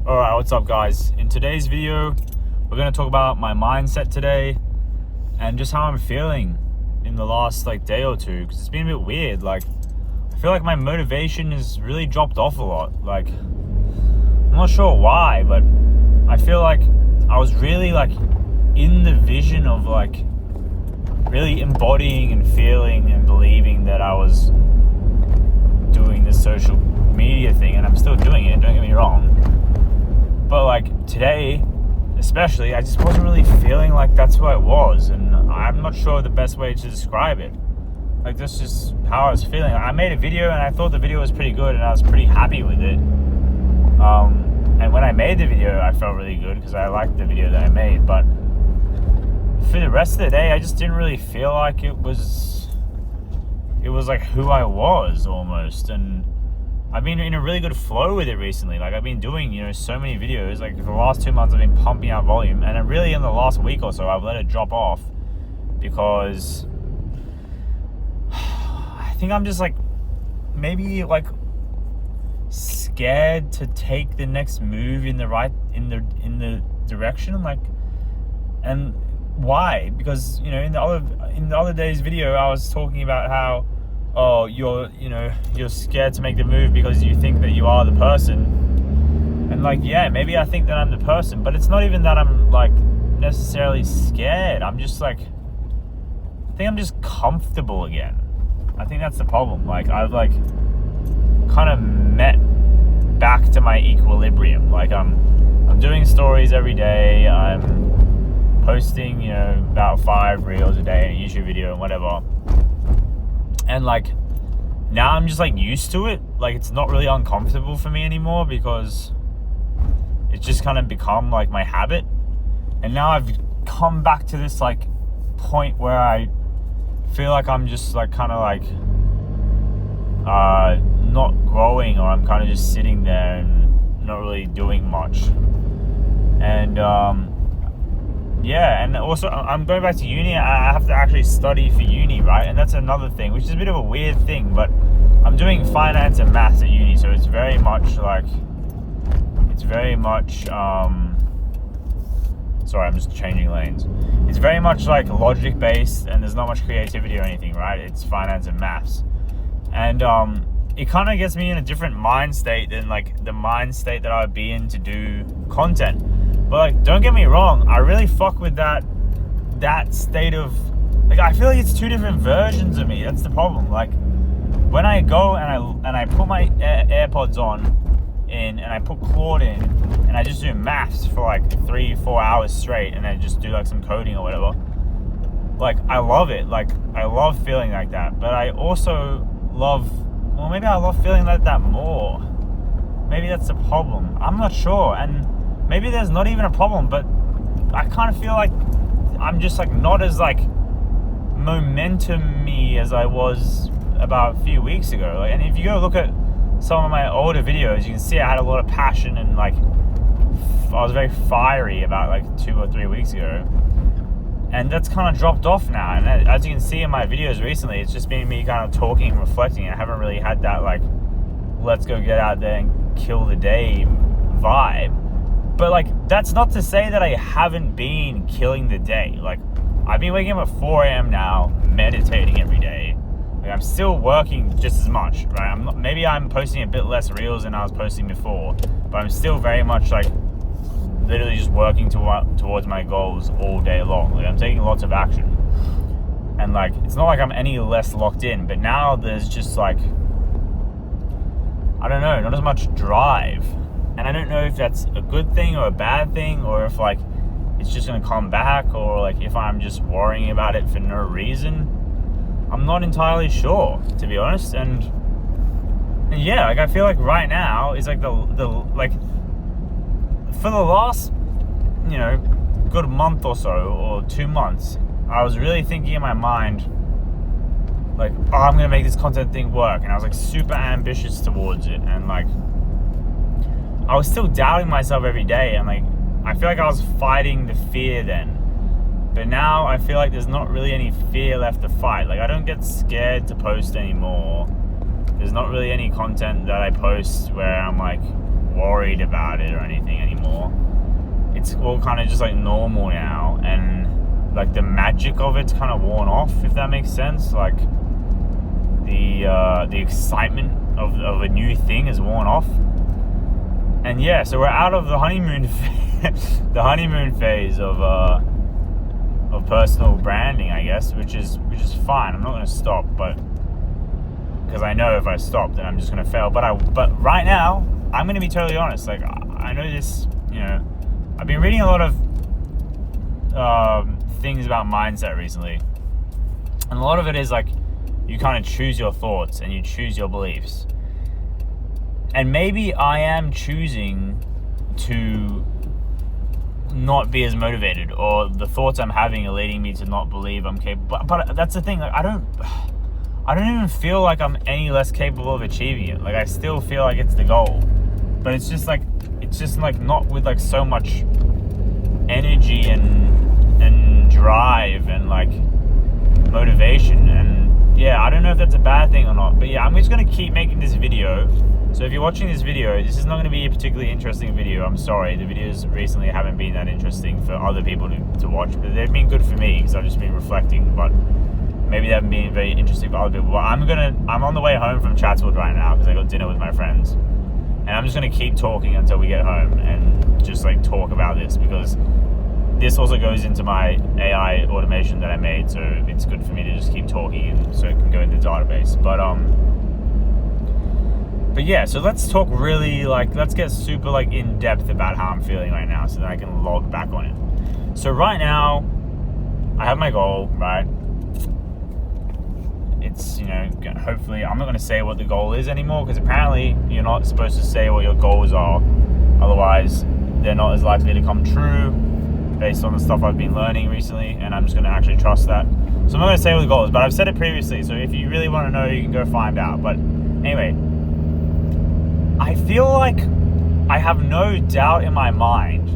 Alright, what's up guys? In today's video, we're going to talk about my mindset today and just how I'm feeling in the last day or two, because it's been a bit weird. I feel like my motivation has really dropped off a lot. I'm not sure why, but I feel like I was really in the vision of really embodying and feeling and believing that I was doing this social media thing, and I'm still doing it, don't get me wrong. But today, especially, I just wasn't really feeling like that's what it was, and I'm not sure the best way to describe it. That's just how I was feeling. I made a video and I thought the video was pretty good and I was pretty happy with it. And when I made the video, I felt really good because I liked the video that I made. But for the rest of the day, I just didn't really feel like it was who I was almost. And I've been in a really good flow with it recently. I've been doing, so many videos. For the last 2 months, I've been pumping out volume. And then really in the last week or so, I've let it drop off because I think I'm just maybe scared to take the next move in the direction. And why? Because, in the other day's video, I was talking about how, you're scared to make the move because you think that you are the person. And yeah, maybe I think that I'm the person, but it's not even that I'm necessarily scared. I'm just I think I'm just comfortable again. I think that's the problem. I've kind of met back to my equilibrium. I'm doing stories every day. I'm posting, about 5 reels a day and a YouTube video and whatever. And now I'm just used to it. It's not really uncomfortable for me anymore because it's just kind of become my habit. And now I've come back to this point where I feel I'm just not growing, or I'm kind of just sitting there and not really doing much. And yeah, and also I'm going back to uni. I have to actually study for uni, right? And that's another thing, which is a bit of a weird thing, but I'm doing finance and maths at uni, so it's very much sorry, I'm just changing lanes. It's very much logic based, and there's not much creativity or anything, right? It's finance and maths. And it kind of gets me in a different mind state than the mind state that I would be in to do content. But don't get me wrong, I really fuck with that state of I feel it's two different versions of me. That's the problem. When I go and I put my AirPods in and I put Claude in and I just do maths for 3-4 hours straight, and I just do some coding or whatever. I love it. I love feeling like that. But I also maybe I love feeling like that more. Maybe that's the problem. I'm not sure. And maybe there's not even a problem, but I kind of feel I'm just not as momentum-y as I was about a few weeks ago. And if you go look at some of my older videos, you can see I had a lot of passion and I was very fiery about 2 or 3 weeks ago. And that's kind of dropped off now. And as you can see in my videos recently, it's just been me kind of talking and reflecting. I haven't really had that let's go get out there and kill the day vibe. But that's not to say that I haven't been killing the day. I've been waking up at 4 a.m. now, meditating every day. I'm still working just as much, right? Maybe I'm posting a bit less reels than I was posting before, but I'm still very much literally just working towards my goals all day long. I'm taking lots of action, and it's not I'm any less locked in, but now there's just I don't know, not as much drive. And I don't know if that's a good thing or a bad thing, or if it's just gonna come back, or if I'm just worrying about it for no reason. I'm not entirely sure, to be honest. And yeah, I feel right now is for the last good month or so, or 2 months, I was really thinking in my mind I'm gonna make this content thing work, and I was super ambitious towards it, and I was still doubting myself every day, and I feel I was fighting the fear then. But now I feel there's not really any fear left to fight. I don't get scared to post anymore. There's not really any content that I post where I'm worried about it or anything anymore. It's all kind of just like normal now, and like the magic of it's kind of worn off, if that makes sense. Like the excitement of a new thing is worn off. And yeah, so we're out of the honeymoon the honeymoon phase of personal branding, I guess, which is fine. I'm not going to stop, but because I know if I stop, then I'm just going to fail. But right now, I'm going to be totally honest. Like, I know this, I've been reading a lot of things about mindset recently, and a lot of it is like you kind of choose your thoughts and you choose your beliefs. And maybe I am choosing to not be as motivated, or the thoughts I'm having are leading me to not believe I'm capable. But that's the thing. Like, I don't even feel like I'm any less capable of achieving it. Like, I still feel like it's the goal, but it's just like not with like so much energy and drive and like motivation. And yeah, I don't know if that's a bad thing or not, but yeah, I'm just gonna keep making this video. So if you're watching this video, this is not going to be a particularly interesting video. I'm sorry. The videos recently haven't been that interesting for other people to watch, but they've been good for me because I've just been reflecting. But maybe they haven't been very interesting for other people. But I'm on the way home from Chatswood right now because I got dinner with my friends, and I'm just going to keep talking until we get home and just like talk about this, because this also goes into my AI automation that I made. So it's good for me to just keep talking, and so it can go in the database. But yeah, so let's talk let's get super like in depth about how I'm feeling right now so that I can log back on it. So right now, I have my goal, right? It's, hopefully, I'm not going to say what the goal is anymore, because apparently you're not supposed to say what your goals are. Otherwise, they're not as likely to come true based on the stuff I've been learning recently, and I'm just going to actually trust that. So I'm not going to say what the goal is, but I've said it previously, so if you really want to know, you can go find out. But anyway, I feel like I have no doubt in my mind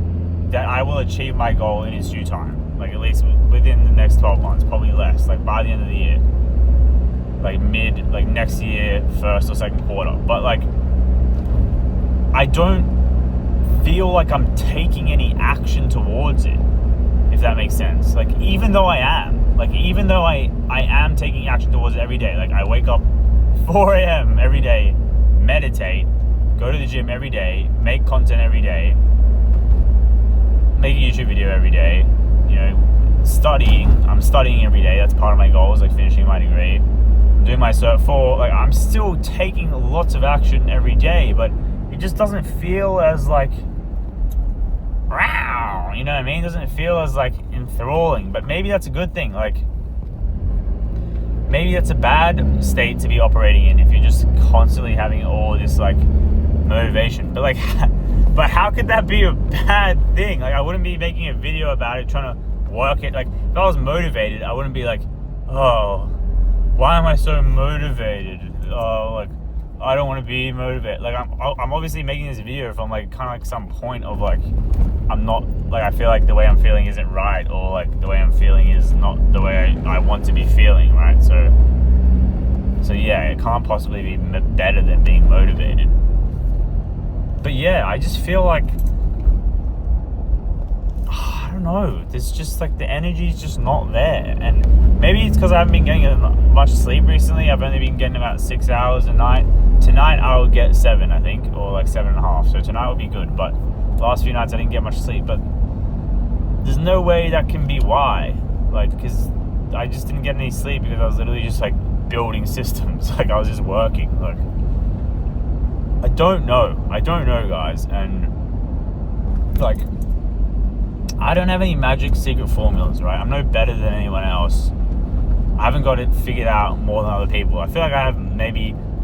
that I will achieve my goal in its due time. Like, at least within the next 12 months, probably less. Like, by the end of the year. Like, next year, first or second quarter. But, like, I don't feel like I'm taking any action towards it, if that makes sense. Like, even though I am taking action towards it every day. Like, I wake up 4 a.m. every day, meditate, go to the gym every day, make content every day, make a YouTube video every day, studying. I'm studying every day. That's part of my goals, like finishing my degree. I'm doing my Cert 4. Like, I'm still taking lots of action every day, but it just doesn't feel as like, wow, you know what I mean? It doesn't feel as like enthralling, but maybe that's a good thing. Like, maybe that's a bad state to be operating in if you're just constantly having all this like motivation. But like, but how could that be a bad thing? Like, I wouldn't be making a video about it, trying to work it. Like, if I was motivated, I wouldn't be like, oh, why am I so motivated? Oh, like, I don't want to be motivated. Like, I'm obviously making this video from like kind of like some point of like, I'm not, like, I feel like the way I'm feeling isn't right, or like the way I'm feeling is not the way I want to be feeling, right? So yeah, it can't possibly be better than being motivated. But yeah, I just feel like, I don't know, there's just like the energy's just not there. And maybe it's because I haven't been getting much sleep recently. I've only been getting about 6 hours a night. Tonight I'll get 7, I think, or like 7.5. So tonight will be good. But last few nights I didn't get much sleep. But there's no way that can be why. Like, because I just didn't get any sleep because I was literally just like building systems. Like, I was just working. Like, I don't know, guys. And like, I don't have any magic secret formulas, right? I'm no better than anyone else. I haven't got it figured out more than other people. I feel like I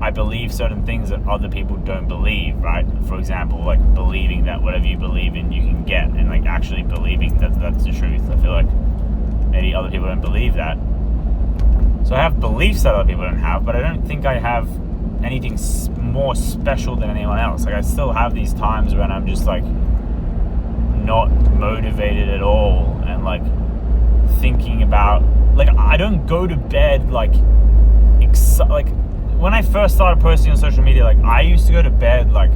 believe certain things that other people don't believe, right? For example, like believing that whatever you believe in, you can get, and like actually believing that that's the truth. I feel like maybe other people don't believe that. So I have beliefs that other people don't have, but I don't think I have anything more special than anyone else. Like, I still have these times when I'm just like not motivated at all, and like thinking about, like, I don't go to bed like when I first started posting on social media, like I used to go to bed like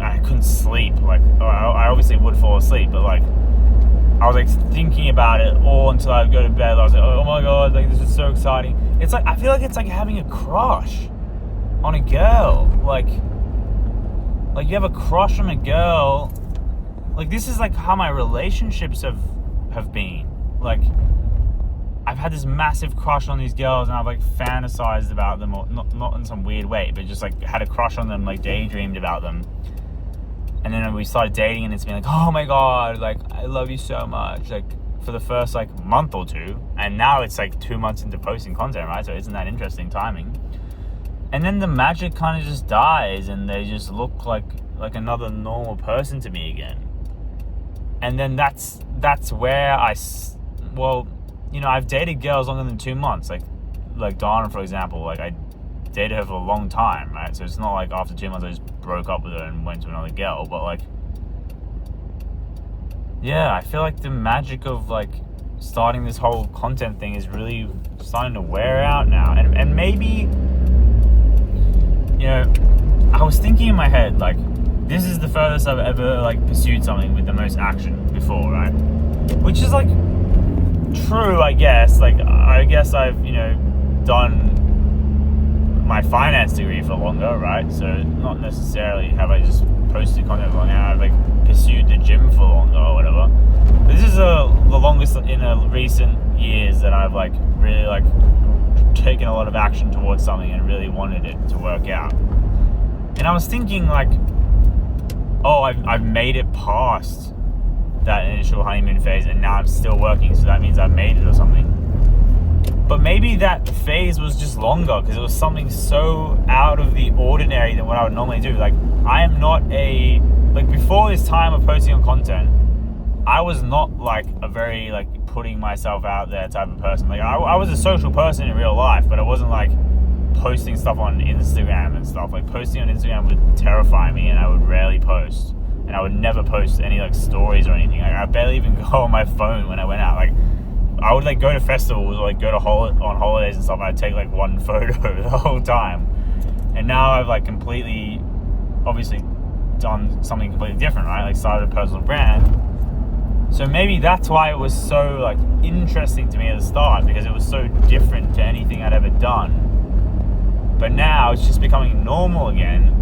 at couldn't sleep. Like, I obviously would fall asleep, but like, I was like thinking about it all until I would go to bed. I was like, oh my god, like this is so exciting. It's like, I feel like it's like having a crush on a girl. Like you have a crush on a girl. Like, this is like how my relationships have been. Like, I've had this massive crush on these girls, and I've like fantasized about them, or not in some weird way, but just like had a crush on them, like daydreamed about them. And then we started dating, and it's been like, oh my god, like I love you so much, like for the first like month or two. And now it's like 2 months into posting content, right? So isn't that interesting timing? And then the magic kind of just dies, and they just look like another normal person to me again. And then that's where well, you know, I've dated girls longer than 2 months. Like Donna, for example. Like, I dated her for a long time, right? So it's not like after 2 months I just broke up with her and went to another girl. But like, yeah, I feel like the magic of like starting this whole content thing is really starting to wear out now. And maybe, you know, I was thinking in my head, like, this is the furthest I've ever like pursued something with the most action before, right? Which is like true, I guess. Like, I guess I've, you know, done my finance degree for longer, right? So not necessarily have I just posted content for longer. I've like pursued the gym for longer or whatever. But this is the longest in recent years that I've like really like taken a lot of action towards something and really wanted it to work out. And I was thinking like, oh, I've made it past that initial honeymoon phase, and now I'm still working, so that means I've made it or something. But maybe that phase was just longer because it was something so out of the ordinary than what I would normally do. Like, I am not before this time of posting on content, I was not like a very like putting myself out there type of person. Like, I was a social person in real life, but I wasn't like posting stuff on Instagram and stuff. Like, posting on Instagram would terrify me, and I would rarely post. And I would never post any like stories or anything. Like, I barely even go on my phone when I went out. Like, I would like go to festivals or like go to on holidays and stuff, and I'd take like one photo the whole time. And now I've like completely, obviously, done something completely different, right? Like, started a personal brand. So maybe that's why it was so like interesting to me at the start, because it was so different to anything I'd ever done. But now it's just becoming normal again.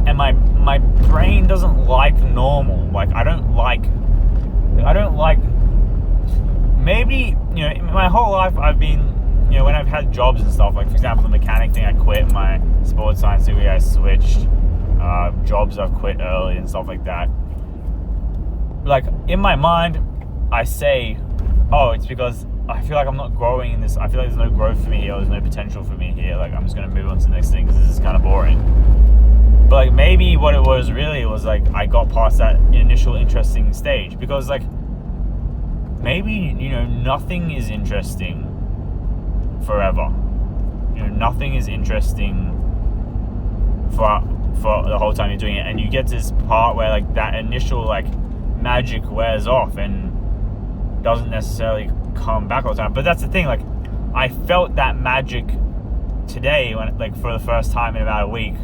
And my brain doesn't like normal. Like, I don't like, maybe, you know, in my whole life I've been, you know, when I've had jobs and stuff, like for example, the mechanic thing, I quit my sports science degree, I switched jobs, I've quit early and stuff like that. Like, in my mind, I say, oh, it's because I feel like I'm not growing in this. I feel like there's no growth for me here, or there's no potential for me here. Like, I'm just going to move on to the next thing because this is kind of boring. But like, maybe what it was really was like, I got past that initial interesting stage, because like, maybe, you know, nothing is interesting forever. You know, nothing is interesting for the whole time you're doing it. And you get to this part where like that initial like magic wears off and doesn't necessarily come back all the time. But that's the thing, like, I felt that magic today when, like, for the first time in about a week,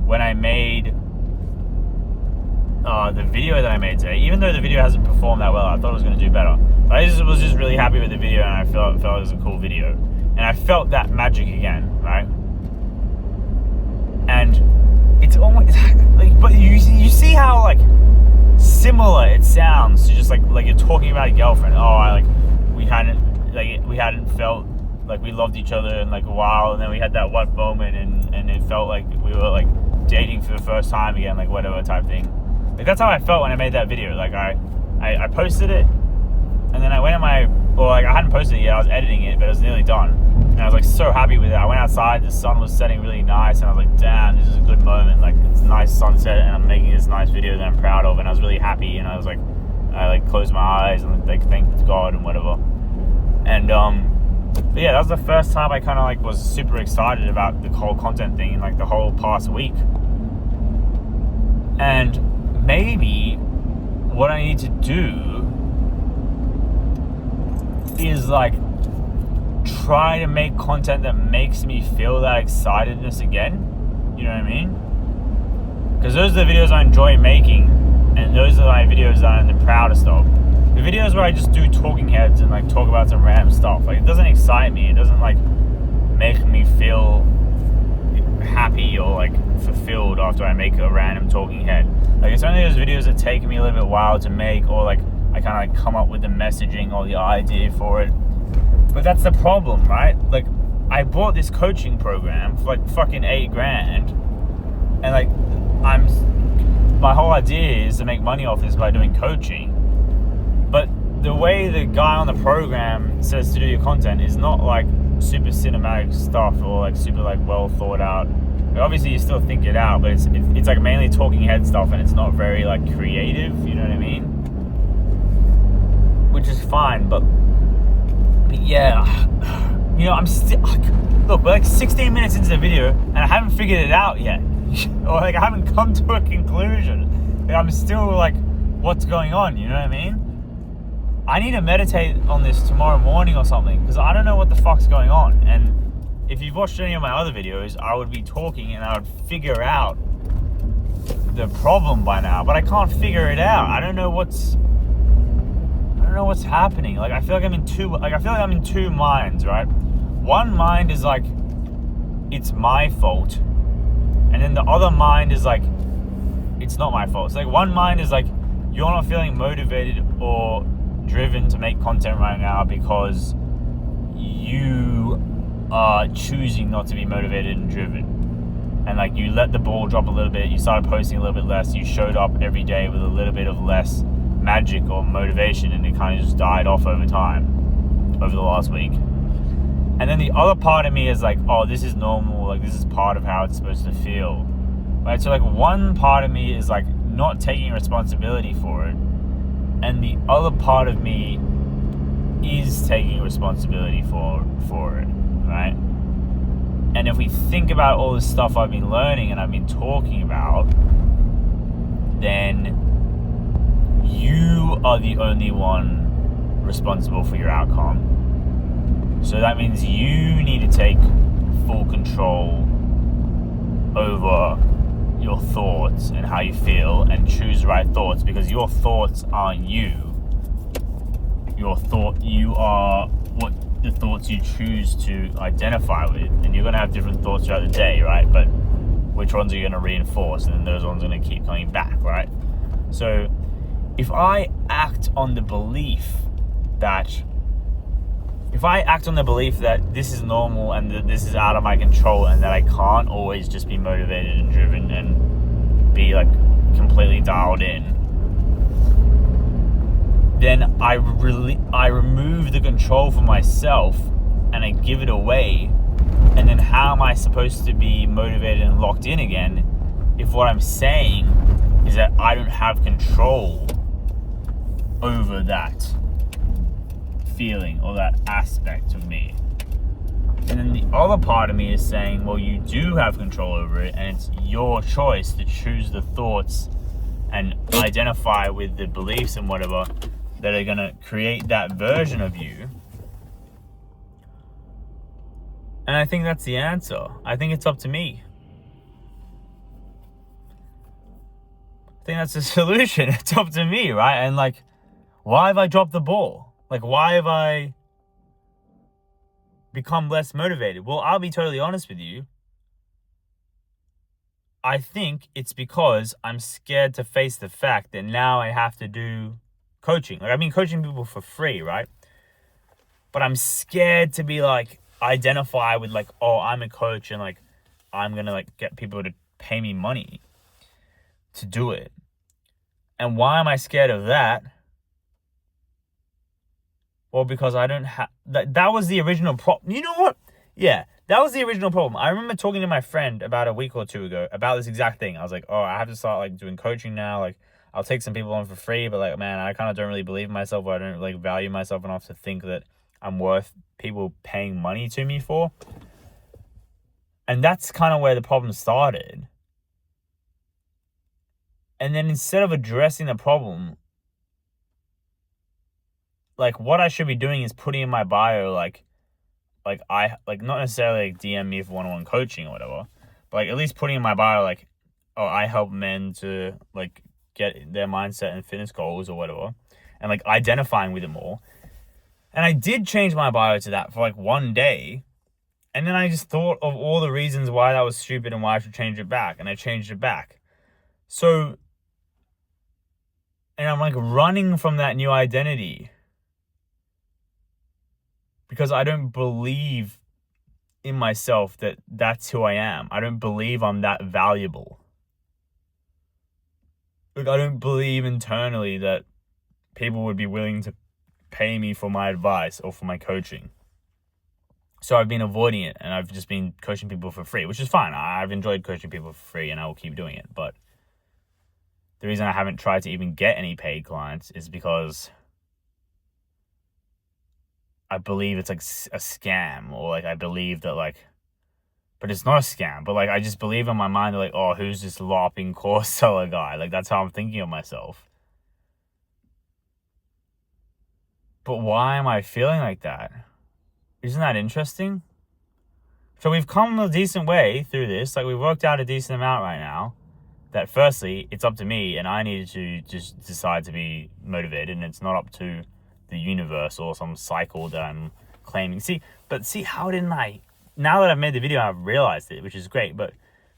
when I made the video that I made today. Even though the video hasn't performed that well, I thought it was going to do better. But I was just really happy with the video, and I felt it was a cool video. And I felt that magic again, right? And it's almost like, but you see how like similar it sounds to just like you're talking about a girlfriend. Oh, we hadn't felt like we loved each other in like a while, and then we had that one moment, and it felt like we were like dating for the first time again, like whatever type thing. Like, that's how I felt when I made that video. Like, I posted it, and then I went I hadn't posted it yet, I was editing it, but it was nearly done. And I was like so happy with it. I went outside, the sun was setting really nice, and I was like, damn, this is a good moment. Like, it's a nice sunset, and I'm making this nice video that I'm proud of, and I was really happy, and I was like, I like closed my eyes and like thanked God and whatever. And but yeah, that was the first time I kind of like was super excited about the whole content thing in like the whole past week. And maybe what I need to do is like try to make content that makes me feel that excitedness again. You know what I mean? because those are the videos I enjoy making, and those are my videos that I'm the proudest of. The videos where I just do talking heads and like talk about some random stuff, like it doesn't excite me. It doesn't like make me feel happy or like fulfilled after I make a random talking head. Like it's only those videos that take me a little bit while to make, or like I kind of like come up with the messaging or the idea for it. But that's the problem, right? Like I bought this coaching program for like fucking $8,000, and like my whole idea is to make money off this by doing coaching. But the way the guy on the program says to do your content is not like super cinematic stuff or like super like well thought out. Like, obviously you still think it out, but it's like mainly talking head stuff, and it's not very like creative, you know what I mean? Which is fine, but yeah, you know, I'm still look, we're like 16 minutes into the video and I haven't figured it out yet. Or like I haven't come to a conclusion. Like, I'm still like, what's going on, you know what I mean? I need to meditate on this tomorrow morning or something, because I don't know what the fuck's going on. And if you've watched any of my other videos, I would be talking and I would figure out the problem by now, but I can't figure it out. I don't know what's happening. Like I feel like I'm in two minds, right? One mind is like, it's my fault. And then the other mind is like, it's not my fault. It's like one mind is like, you're not feeling motivated or driven to make content right now because you are choosing not to be motivated and driven. And like you let the ball drop a little bit, you started posting a little bit less, you showed up every day with a little bit of less magic or motivation, and it kind of just died off over time, over the last week. And then the other part of me is like, oh, this is normal, like this is part of how it's supposed to feel, right? So like one part of me is like not taking responsibility for it, and the other part of me is taking responsibility for it, right? And if we think about all the stuff I've been learning and I've been talking about, then you are the only one responsible for your outcome. So that means you need to take full control over your thoughts and how you feel, and choose the right thoughts, because your thoughts aren't you. You are what the thoughts you choose to identify with, and you're going to have different thoughts throughout the day, right? But which ones are you going to reinforce, and then those ones are going to keep coming back, right? So if I act on the belief that this is normal and that this is out of my control, and that I can't always just be motivated and driven and be like completely dialed in, then I remove the control for myself and I give it away. And then how am I supposed to be motivated and locked in again if what I'm saying is that I don't have control over that feeling or that aspect of me? And then the other part of me is saying, well, you do have control over it, and it's your choice to choose the thoughts and identify with the beliefs and whatever that are going to create that version of you. And I think that's the answer. I think it's up to me. I think that's the solution. It's up to me, right? And like, why have I dropped the ball? Like, why have I become less motivated? Well, I'll be totally honest with you. I think it's because I'm scared to face the fact that now I have to do coaching. Like, I've been coaching people for free, right? But I'm scared to be like, identify with like, oh, I'm a coach and like, I'm going to like get people to pay me money to do it. And why am I scared of that? Well, because I don't have... That was the original problem. You know what? Yeah, that was the original problem. I remember talking to my friend about a week or two ago about this exact thing. I was like, oh, I have to start like doing coaching now. Like, I'll take some people on for free, but like, man, I kind of don't really believe in myself, or I don't like value myself enough to think that I'm worth people paying money to me for. And that's kind of where the problem started. And then instead of addressing the problem, like what I should be doing is putting in my bio, like not necessarily like DM me for one-on-one coaching or whatever, but like at least putting in my bio, like oh, I help men to like get their mindset and fitness goals or whatever, and like identifying with it more. And I did change my bio to that for like one day. And then I just thought of all the reasons why that was stupid and why I should change it back. And I changed it back. So, and I'm like running from that new identity because I don't believe in myself that that's who I am. I don't believe I'm that valuable. Like, I don't believe internally that people would be willing to pay me for my advice or for my coaching. So I've been avoiding it, and I've just been coaching people for free, which is fine. I've enjoyed coaching people for free, and I will keep doing it. But the reason I haven't tried to even get any paid clients is because I believe it's like a scam, or like I believe that like, but it's not a scam. But like I just believe in my mind that like, oh, who's this LARPing course seller guy? Like that's how I'm thinking of myself. But why am I feeling like that? Isn't that interesting? So we've come a decent way through this. Like we've worked out a decent amount right now. That firstly, it's up to me, and I needed to just decide to be motivated, and it's not up to the universe or some cycle that I'm claiming. See how didn't I? Now that I've made the video, I've realized it, which is great. But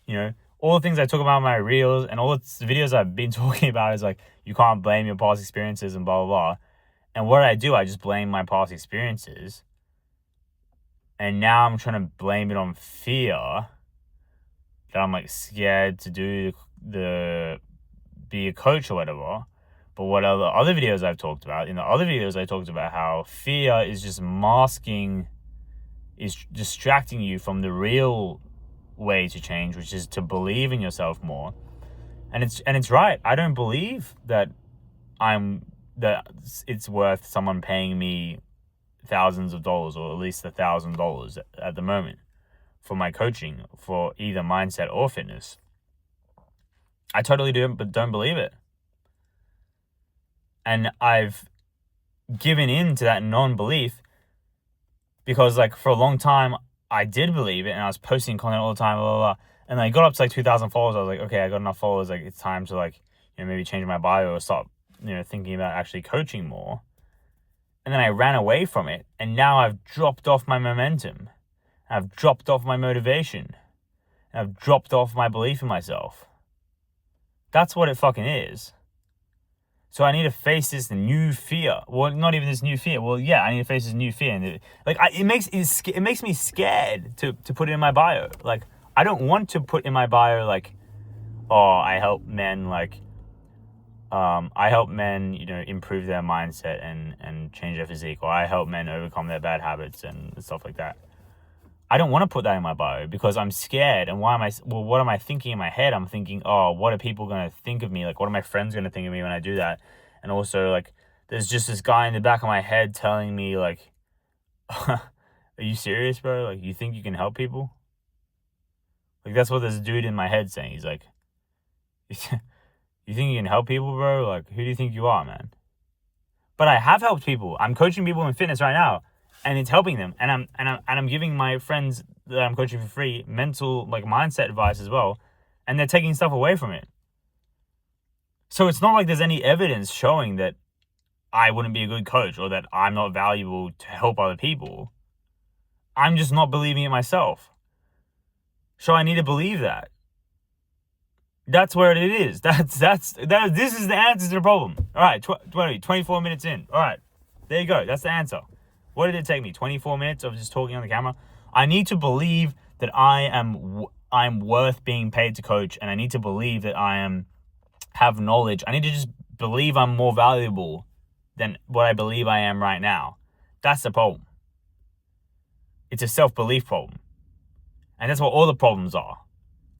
you know, all the things I talk about in my reels and all the videos I've been talking about is like you can't blame your past experiences and blah blah blah. And what I do, I just blame my past experiences. And now I'm trying to blame it on fear that I'm like scared to do be a coach or whatever. But what are the other videos I've talked about? In the other videos, I talked about how fear is just is distracting you from the real way to change, which is to believe in yourself more. And it's right. I don't believe that it's worth someone paying me thousands of dollars, or at least $1,000 at the moment for my coaching for either mindset or fitness. I totally do, but don't believe it. And I've given in to that non-belief because like for a long time I did believe it, and I was posting content all the time, blah, blah, blah. And I got up to like 2,000 followers. I was like, okay, I got enough followers. Like it's time to like, maybe change my bio or stop, thinking about actually coaching more. And then I ran away from it, and now I've dropped off my momentum. I've dropped off my motivation. I've dropped off my belief in myself. That's what it fucking is. So I need to face this new fear. Well, not even this new fear. Well, yeah, I need to face this new fear. And it makes me scared to put it in my bio. Like, I don't want to put in my bio like, oh, I help men improve their mindset and change their physique, or I help men overcome their bad habits and stuff like that. I don't want to put that in my bio because I'm scared. And what am I thinking in my head? I'm thinking, oh, what are people going to think of me? Like, what are my friends going to think of me when I do that? And also, like, there's just this guy in the back of my head telling me, like, are you serious, bro? Like, you think you can help people? Like, that's what this dude in my head saying. He's like, you think you can help people, bro? Like, who do you think you are, man? But I have helped people. I'm coaching people in fitness right now, and it's helping them. And I'm giving my friends that I'm coaching for free mental, like, mindset advice as well, and they're taking stuff away from it. So it's not like there's any evidence showing that I wouldn't be a good coach or that I'm not valuable to help other people. I'm just not believing it myself. So I need to believe that. That's where it is. This is the answer to the problem. All right, 24 minutes in. All right, there you go. That's the answer. What did it take me? 24 minutes of just talking on the camera? I need to believe that I'm worth being paid to coach, and I need to believe that have knowledge. I need to just believe I'm more valuable than what I believe I am right now. That's the problem. It's a self-belief problem. And that's what all the problems are.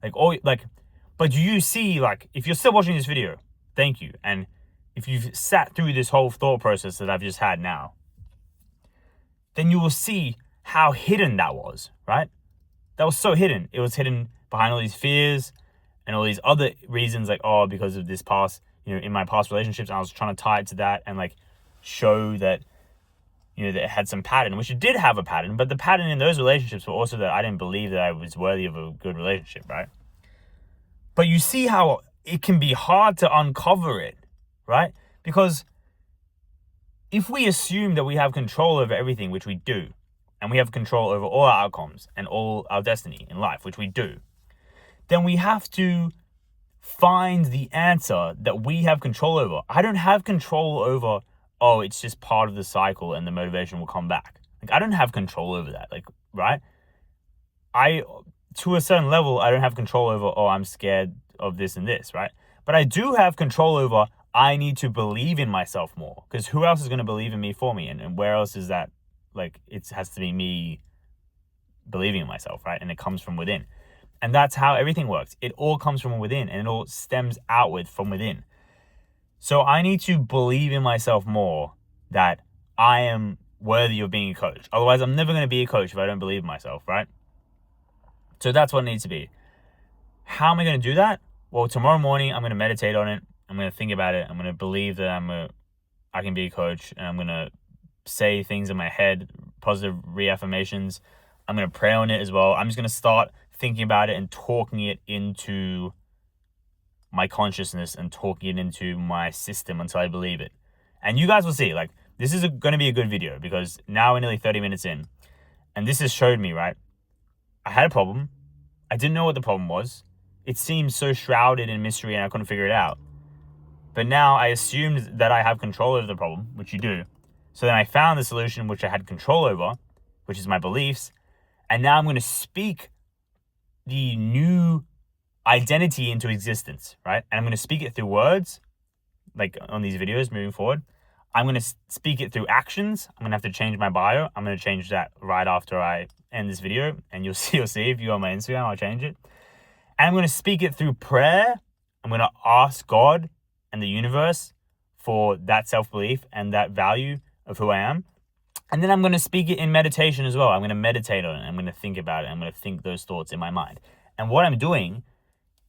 But you see, like, if you're still watching this video, thank you. And if you've sat through this whole thought process that I've just had now, then you will see how hidden that was, right? That was so hidden. It was hidden behind all these fears and all these other reasons, like, oh, because of this past, in my past relationships, I was trying to tie it to that and, like, show that, that it had some pattern, which it did have a pattern, but the pattern in those relationships were also that I didn't believe that I was worthy of a good relationship, right? But you see how it can be hard to uncover it, right? Because if we assume that we have control over everything, which we do, and we have control over all our outcomes and all our destiny in life, which we do, then we have to find the answer that we have control over. I don't have control over, oh, it's just part of the cycle and the motivation will come back. Like, I don't have control over that, like, right? To a certain level, I don't have control over, oh, I'm scared of this and this, right? But I do have control over, I need to believe in myself more, because who else is going to believe in me for me? And where else is that? Like, it has to be me believing in myself, right? And it comes from within. And that's how everything works. It all comes from within, and it all stems outward from within. So I need to believe in myself more that I am worthy of being a coach. Otherwise, I'm never going to be a coach if I don't believe in myself, right? So that's what it needs to be. How am I going to do that? Well, tomorrow morning, I'm going to meditate on it. I'm going to think about it. I'm going to believe that I can be a coach, and I'm going to say things in my head, positive reaffirmations. I'm going to pray on it as well. I'm just going to start thinking about it and talking it into my consciousness and talking it into my system until I believe it. And you guys will see, like, this is going to be a good video, because now we're nearly 30 minutes in, and this has showed me, right? I had a problem. I didn't know what the problem was. It seemed so shrouded in mystery and I couldn't figure it out. But now I assumed that I have control over the problem, which you do. So then I found the solution which I had control over, which is my beliefs. And now I'm going to speak the new identity into existence, right? And I'm going to speak it through words, like on these videos moving forward. I'm going to speak it through actions. I'm going to have to change my bio. I'm going to change that right after I end this video. And you'll see if you go on my Instagram, I'll change it. And I'm going to speak it through prayer. I'm going to ask God and the universe for that self-belief and that value of who I am. And then I'm going to speak it in meditation as well. I'm going to meditate on it. I'm going to think about it. I'm going to think those thoughts in my mind. And what I'm doing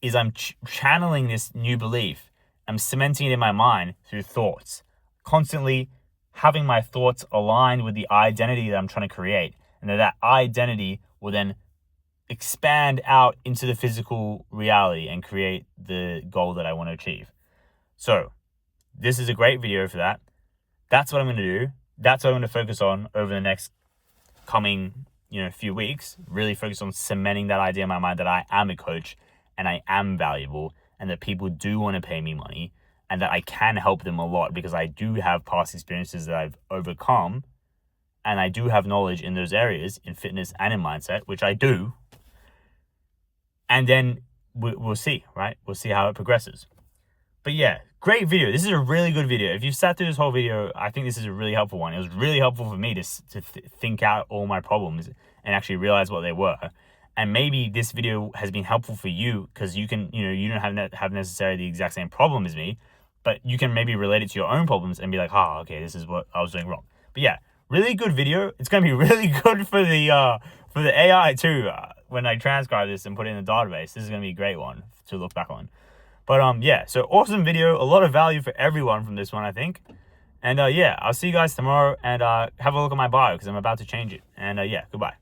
is I'm channeling this new belief. I'm cementing it in my mind through thoughts, constantly having my thoughts aligned with the identity that I'm trying to create. And that identity will then expand out into the physical reality and create the goal that I want to achieve. So this is a great video for that. That's what I'm going to do. That's what I'm going to focus on over the next coming, few weeks. Really focus on cementing that idea in my mind that I am a coach and I am valuable and that people do want to pay me money and that I can help them a lot because I do have past experiences that I've overcome and I do have knowledge in those areas, in fitness and in mindset, which I do. And then we'll see, right? We'll see how it progresses. But yeah, great video. This is a really good video. If you've sat through this whole video, I think this is a really helpful one. It was really helpful for me to think out all my problems and actually realize what they were. And maybe this video has been helpful for you because you can, you don't have necessarily the exact same problem as me, but you can maybe relate it to your own problems and be like, okay, this is what I was doing wrong. But yeah, really good video. It's going to be really good for the AI too. When I transcribe this and put it in the database, this is going to be a great one to look back on. But yeah, so awesome video. A lot of value for everyone from this one, I think. And yeah, I'll see you guys tomorrow and have a look at my bio because I'm about to change it. And yeah, goodbye.